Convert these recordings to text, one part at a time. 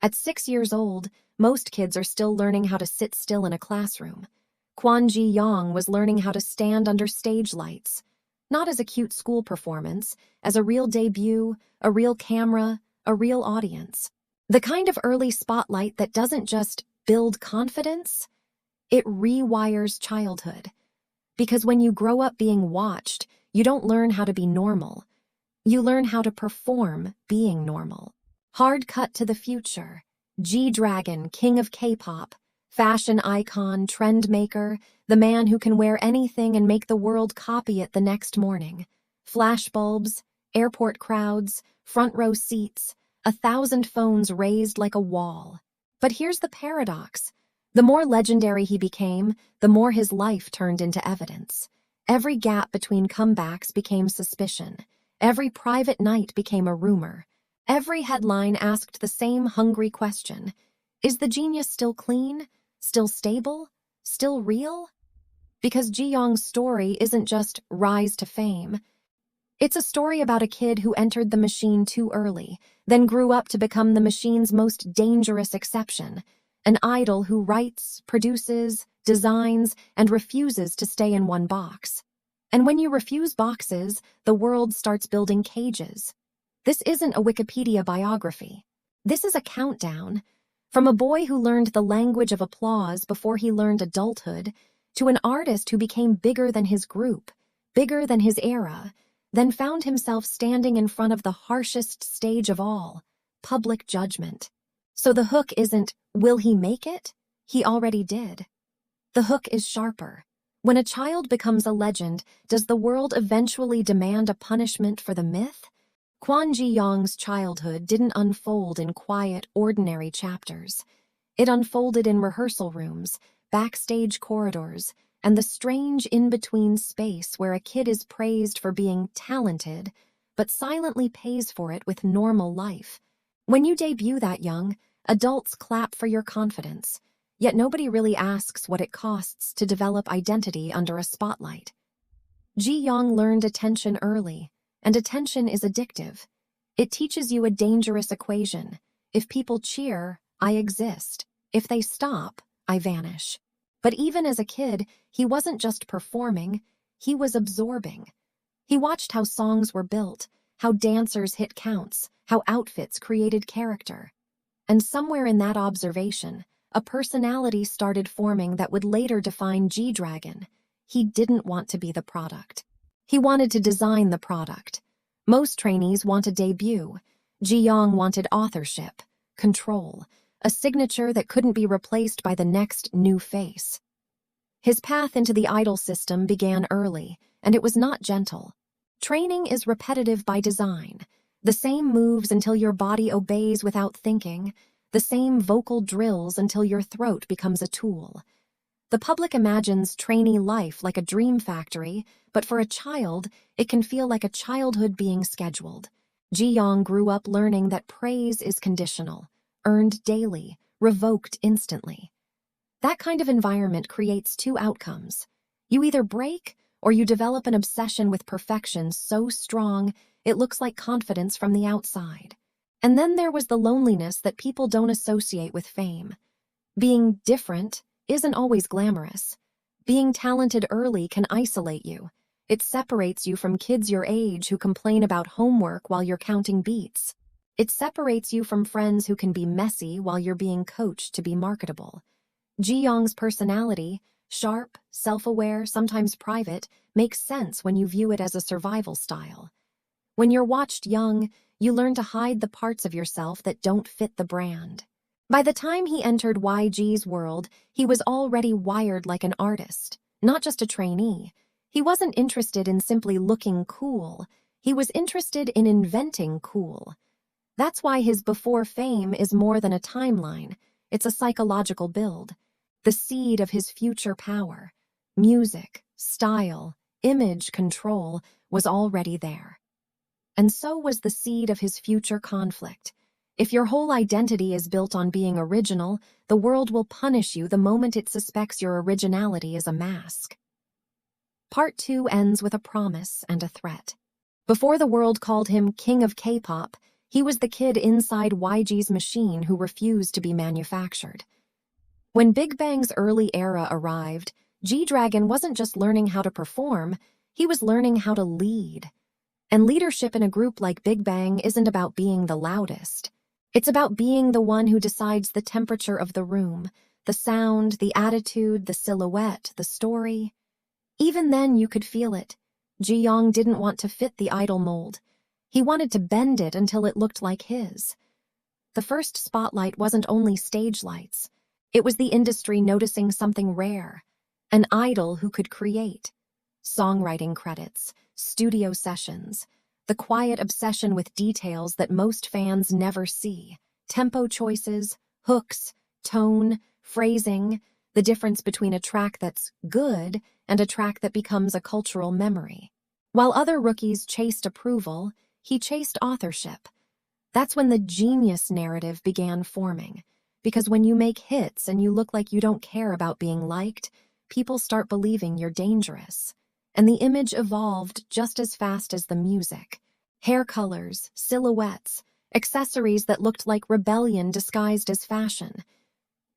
At 6 years old, most kids are still learning how to sit still in a classroom. Ji-yong was learning how to stand under stage lights, not as a cute school performance, as a real debut, a real camera, a real audience. The kind of early spotlight that doesn't just build confidence, it rewires childhood. Because when you grow up being watched, you don't learn how to be normal. You learn how to perform being normal. Hard cut to the future. G-Dragon, king of K-pop, fashion icon, trend maker, the man who can wear anything and make the world copy it the next morning. Flashbulbs, airport crowds, front row seats, 1,000 phones raised like a wall. But here's the paradox. The more legendary he became, the more his life turned into evidence. Every gap between comebacks became suspicion. Every private night became a rumor. Every headline asked the same hungry question. Is the genius still clean? Still stable? Still real? Because Ji-yong's story isn't just rise to fame. It's a story about a kid who entered the machine too early, then grew up to become the machine's most dangerous exception. An idol who writes, produces, designs, and refuses to stay in one box. And when you refuse boxes, the world starts building cages. This isn't a Wikipedia biography. This is a countdown. From a boy who learned the language of applause before he learned adulthood, to an artist who became bigger than his group, bigger than his era, then found himself standing in front of the harshest stage of all, public judgment. So the hook isn't, will he make it? He already did. The hook is sharper. When a child becomes a legend, does the world eventually demand a punishment for the myth? Ji-yong's childhood didn't unfold in quiet, ordinary chapters. It unfolded in rehearsal rooms, backstage corridors, and the strange in-between space where a kid is praised for being talented, but silently pays for it with normal life. When you debut that young, adults clap for your confidence, yet nobody really asks what it costs to develop identity under a spotlight. Ji-yong learned attention early, and attention is addictive. It teaches you a dangerous equation. If people cheer, I exist. If they stop, I vanish. But even as a kid, he wasn't just performing, he was absorbing. He watched how songs were built, how dancers hit counts, how outfits created character. And somewhere in that observation, a personality started forming that would later define G-Dragon. He didn't want to be the product. He wanted to design the product. Most trainees want a debut. Ji-yong wanted authorship, control, a signature that couldn't be replaced by the next new face. His path into the idol system began early, and it was not gentle. Training is repetitive by design. The same moves until your body obeys without thinking, the same vocal drills until your throat becomes a tool. The public imagines trainee life like a dream factory, but for a child, it can feel like a childhood being scheduled. Ji-yong grew up learning that praise is conditional, earned daily, revoked instantly. That kind of environment creates two outcomes. You either break, or you develop an obsession with perfection so strong it looks like confidence from the outside. And then there was the loneliness that people don't associate with fame. Being different isn't always glamorous. Being talented early can isolate you. It separates you from kids your age who complain about homework while you're counting beats. It separates you from friends who can be messy while you're being coached to be marketable. Ji-yong's personality, sharp, self-aware, sometimes private, makes sense when you view it as a survival style. When you're watched young, you learn to hide the parts of yourself that don't fit the brand. By the time he entered YG's world, he was already wired like an artist, not just a trainee. He wasn't interested in simply looking cool. He was interested in inventing cool. That's why his before fame is more than a timeline. It's a psychological build. The seed of his future power, music, style, image control was already there. And so was the seed of his future conflict. If your whole identity is built on being original, the world will punish you the moment it suspects your originality is a mask. Part 2 ends with a promise and a threat. Before the world called him king of K-pop, He was the kid inside YG's machine who refused to be manufactured. When Big Bang's early era arrived, G-Dragon wasn't just learning how to perform, he was learning how to lead. And leadership in a group like Big Bang isn't about being the loudest. It's about being the one who decides the temperature of the room, the sound, the attitude, the silhouette, the story. Even then you could feel it. Ji-yong didn't want to fit the idol mold. He wanted to bend it until it looked like his. The first spotlight wasn't only stage lights. It was the industry noticing something rare. An idol who could create. Songwriting credits, studio sessions, the quiet obsession with details that most fans never see. Tempo choices, hooks, tone, phrasing, the difference between a track that's good and a track that becomes a cultural memory. While other rookies chased approval, he chased authorship. That's when the genius narrative began forming. Because when you make hits and you look like you don't care about being liked, people start believing you're dangerous. And the image evolved just as fast as the music. Hair colors, silhouettes, accessories that looked like rebellion disguised as fashion.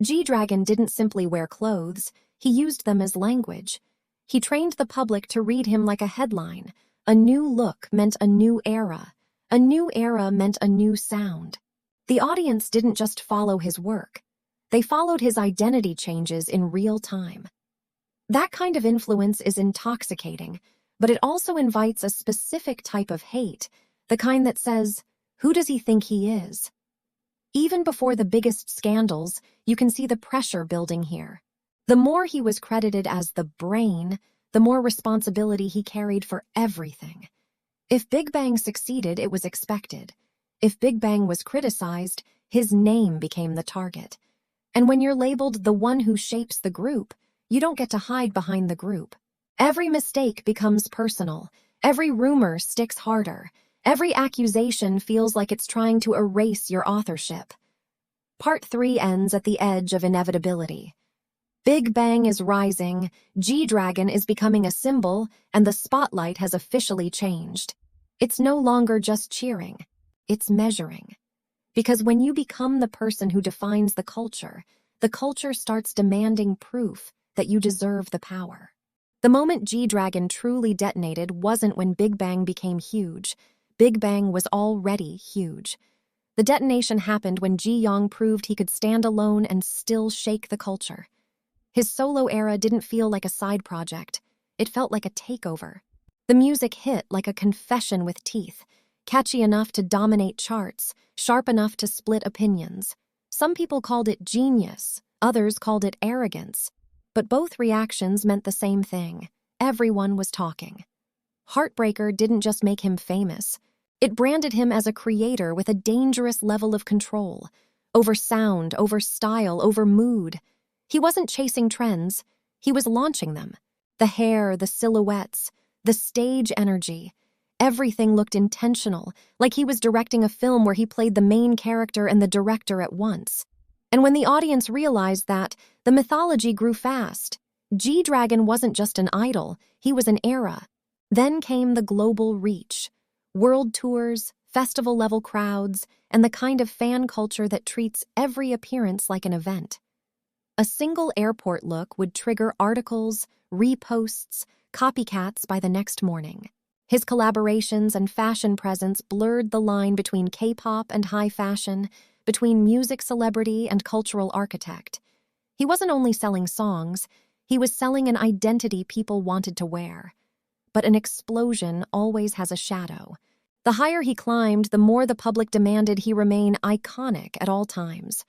G-Dragon didn't simply wear clothes, he used them as language. He trained the public to read him like a headline. A new look meant a new era. A new era meant a new sound. The audience didn't just follow his work. They followed his identity changes in real time. That kind of influence is intoxicating, but it also invites a specific type of hate, the kind that says, who does he think he is? Even before the biggest scandals, you can see the pressure building here. The more he was credited as the brain, the more responsibility he carried for everything. If Big Bang succeeded, it was expected. If Big Bang was criticized, his name became the target. And when you're labeled the one who shapes the group, you don't get to hide behind the group. Every mistake becomes personal. Every rumor sticks harder. Every accusation feels like it's trying to erase your authorship. Part 3 ends at the edge of inevitability. Big Bang is rising, G-Dragon is becoming a symbol, and the spotlight has officially changed. It's no longer just cheering. It's measuring. Because when you become the person who defines the culture starts demanding proof that you deserve the power. The moment G-Dragon truly detonated wasn't when Big Bang became huge. Big Bang was already huge. The detonation happened when Ji-yong proved he could stand alone and still shake the culture. His solo era didn't feel like a side project. It felt like a takeover. The music hit like a confession with teeth, catchy enough to dominate charts, sharp enough to split opinions. Some people called it genius, others called it arrogance. But both reactions meant the same thing. Everyone was talking. Heartbreaker didn't just make him famous. It branded him as a creator with a dangerous level of control. Over sound, over style, over mood. He wasn't chasing trends. He was launching them. The hair, the silhouettes, the stage energy. Everything looked intentional, like he was directing a film where he played the main character and the director at once. And when the audience realized that, the mythology grew fast. G-Dragon wasn't just an idol, he was an era. Then came the global reach. World tours, festival-level crowds, and the kind of fan culture that treats every appearance like an event. A single airport look would trigger articles, reposts, copycats by the next morning. His collaborations and fashion presence blurred the line between Kpop and high fashion, between music celebrity and cultural architect. He wasn't only selling songs, he was selling an identity people wanted to wear. But an explosion always has a shadow. The higher he climbed, the more the public demanded he remain iconic at all times.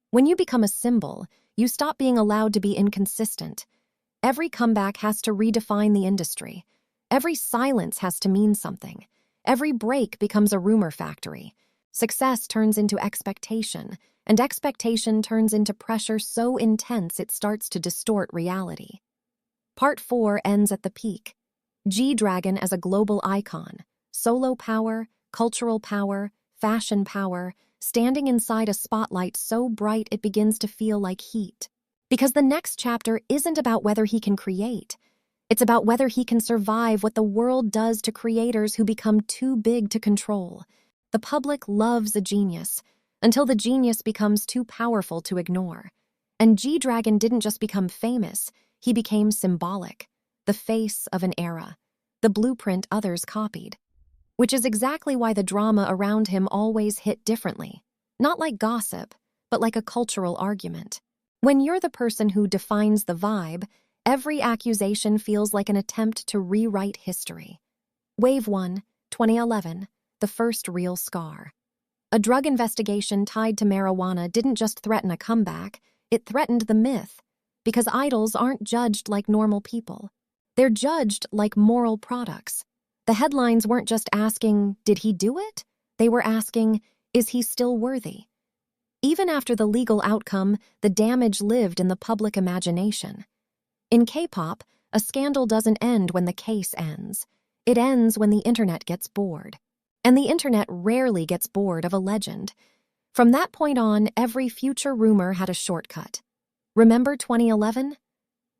When you become a symbol, you stop being allowed to be inconsistent. Every comeback has to redefine the industry. Every silence has to mean something. Every break becomes a rumor factory. Success turns into expectation, and expectation turns into pressure so intense it starts to distort reality. Part 4 ends at the peak. G-Dragon as a global icon. Solo power, cultural power, fashion power, standing inside a spotlight so bright it begins to feel like heat. Because the next chapter isn't about whether he can create. It's about whether he can survive what the world does to creators who become too big to control. The public loves a genius, until the genius becomes too powerful to ignore. And G-Dragon didn't just become famous, he became symbolic, the face of an era, the blueprint others copied. Which is exactly why the drama around him always hit differently. Not like gossip, but like a cultural argument. When you're the person who defines the vibe, every accusation feels like an attempt to rewrite history. Wave 1, 2011, the first real scar. A drug investigation tied to marijuana didn't just threaten a comeback, it threatened the myth, because idols aren't judged like normal people. They're judged like moral products. The headlines weren't just asking, did he do it? They were asking, is he still worthy? Even after the legal outcome, the damage lived in the public imagination. In Kpop, a scandal doesn't end when the case ends. It ends when the internet gets bored. And the internet rarely gets bored of a legend. From that point on, every future rumor had a shortcut. Remember 2011?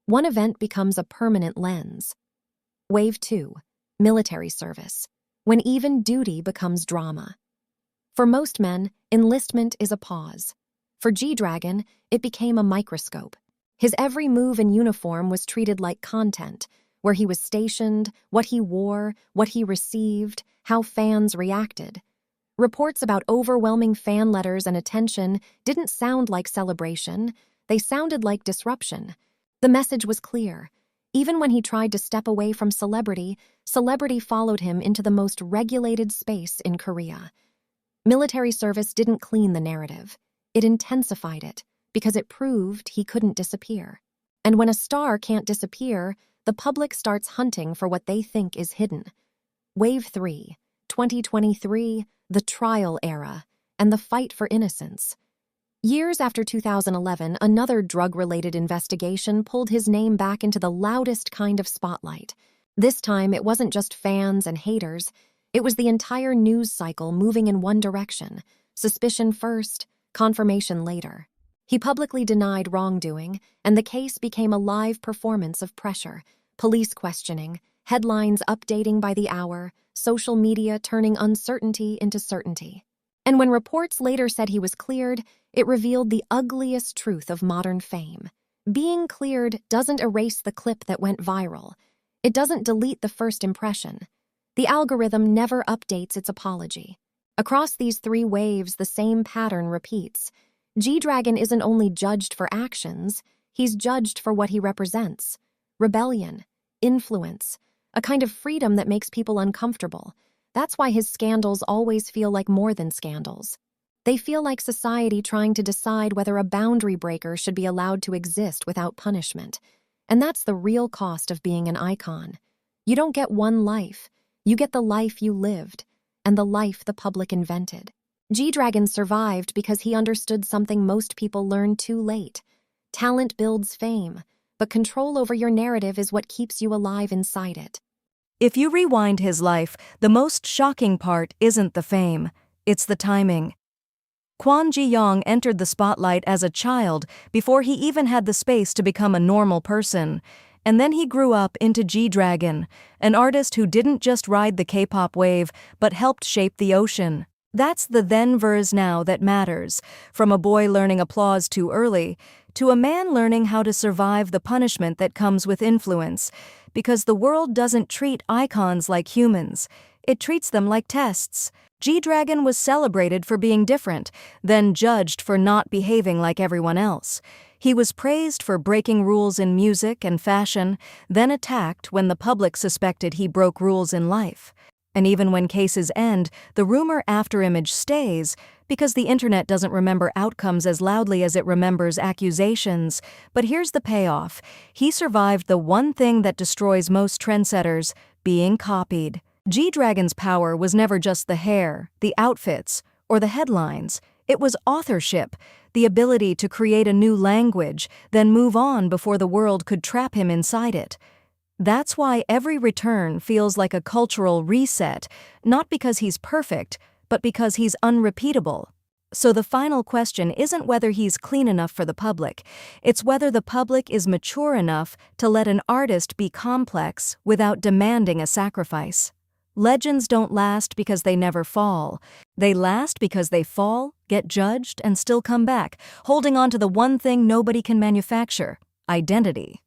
One event becomes a permanent lens. Wave 2, military service, when even duty becomes drama. For most men, enlistment is a pause. For G-Dragon, it became a microscope. His every move in uniform was treated like content, where he was stationed, what he wore, what he received, how fans reacted. Reports about overwhelming fan letters and attention didn't sound like celebration, they sounded like disruption. The message was clear. Even when he tried to step away from celebrity, celebrity followed him into the most regulated space in Korea. Military service didn't clean the narrative. It intensified it, because it proved he couldn't disappear. And when a star can't disappear, the public starts hunting for what they think is hidden. Wave 3, 2023, the trial era, and the fight for innocence. Years after 2011, another drug-related investigation pulled his name back into the loudest kind of spotlight. This time, it wasn't just fans and haters. It was the entire news cycle moving in one direction. Suspicion first, confirmation later. He publicly denied wrongdoing, and the case became a live performance of pressure. Police questioning, headlines updating by the hour, social media turning uncertainty into certainty. And when reports later said he was cleared, it revealed the ugliest truth of modern fame. Being cleared doesn't erase the clip that went viral. It doesn't delete the first impression. The algorithm never updates its apology. Across these 3 waves, the same pattern repeats. G-Dragon isn't only judged for actions, he's judged for what he represents. Rebellion, influence, a kind of freedom that makes people uncomfortable. That's why his scandals always feel like more than scandals. They feel like society trying to decide whether a boundary breaker should be allowed to exist without punishment. And that's the real cost of being an icon. You don't get one life. You get the life you lived, and the life the public invented. G-Dragon survived because he understood something most people learn too late. Talent builds fame, but control over your narrative is what keeps you alive inside it. If you rewind his life, the most shocking part isn't the fame, it's the timing. Ji-yong entered the spotlight as a child before he even had the space to become a normal person. And then he grew up into G-Dragon, an artist who didn't just ride the K-pop wave, but helped shape the ocean. That's the then versus now that matters, from a boy learning applause too early, to a man learning how to survive the punishment that comes with influence, because the world doesn't treat icons like humans, it treats them like tests. G-Dragon was celebrated for being different, then judged for not behaving like everyone else. He was praised for breaking rules in music and fashion, then attacked when the public suspected he broke rules in life. And even when cases end, the rumor afterimage stays, because the internet doesn't remember outcomes as loudly as it remembers accusations. But here's the payoff. He survived the one thing that destroys most trendsetters, being copied. G-Dragon's power was never just the hair, the outfits, or the headlines. It was authorship, the ability to create a new language, then move on before the world could trap him inside it. That's why every return feels like a cultural reset, not because he's perfect, but because he's unrepeatable. So the final question isn't whether he's clean enough for the public, it's whether the public is mature enough to let an artist be complex without demanding a sacrifice. Legends don't last because they never fall. They last because they fall, get judged, and still come back, holding on to the one thing nobody can manufacture: identity.